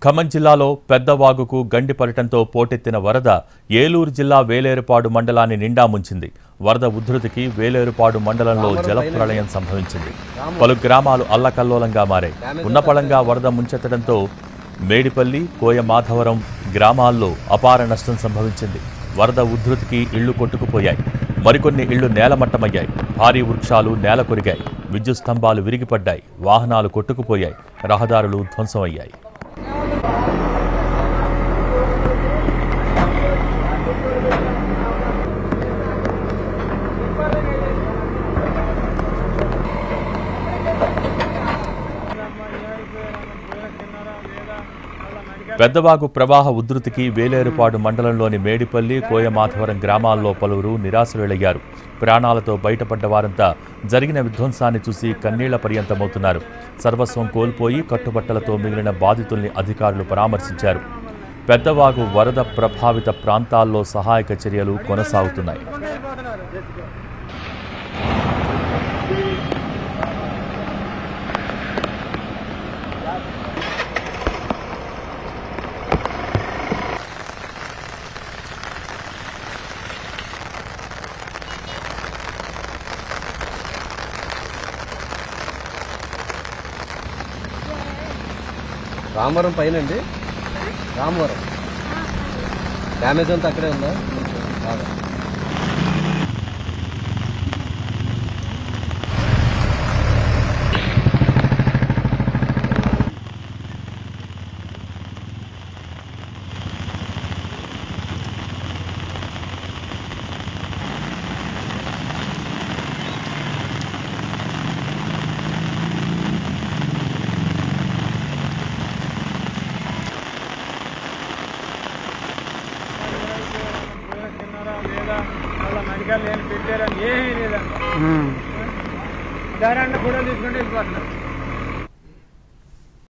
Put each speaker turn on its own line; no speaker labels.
ఖమ్మం జిల్లాలో పెద్దవాగుకు గండి పడటంతో పోటెత్తిన వరద ఏలూరు జిల్లా వేలేరుపాడు మండలాన్ని నిండా ముంచింది. వరద ఉధృతికి వేలేరుపాడు మండలంలో జలప్రళయం సంభవించింది. పలు గ్రామాలు అల్లకల్లోలంగా మారాయి. ఉన్నపళంగా వరద ముంచెత్తడంతో మేడిపల్లి, కోయమాధవరం గ్రామాల్లో అపార నష్టం సంభవించింది. వరద ఉధృతికి ఇళ్లు కొట్టుకుపోయాయి. మరికొన్ని ఇళ్లు నేలమట్టమయ్యాయి. భారీ వృక్షాలు నేల కొరిగాయి. విద్యుత్ స్తంభాలు విరిగిపడ్డాయి. వాహనాలు కొట్టుకుపోయాయి. రహదారులు ధ్వంసమయ్యాయి. పెద్దవాగు ప్రవాహ ఉధృతికి వేలేరుపాడు మండలంలోని మేడిపల్లి, కోయమాధవరం గ్రామాల్లో పలువురు నిరాశ్రయులయ్యారు. ప్రాణాలతో బయటపడ్డ వారంతా జరిగిన విధ్వంసాన్ని చూసి కన్నీళ్ల పర్యంతమవుతున్నారు. సర్వస్వం కోల్పోయి కట్టుబట్టలతో మిగిలిన బాధితుల్ని అధికారులు పరామర్శించారు. పెద్దవాగు వరద ప్రభావిత ప్రాంతాల్లో సహాయక చర్యలు కొనసాగుతున్నాయి.
రామవరం పైన అండి, రామవరం డ్యామేజ్ అంతా అక్కడే ఉందా?
మెడికల్ ఏం పెట్టారని ఏమీ లేదండి. దారాన్ని కూడా తీసుకుంటే వెళ్ళిపోతున్నారు.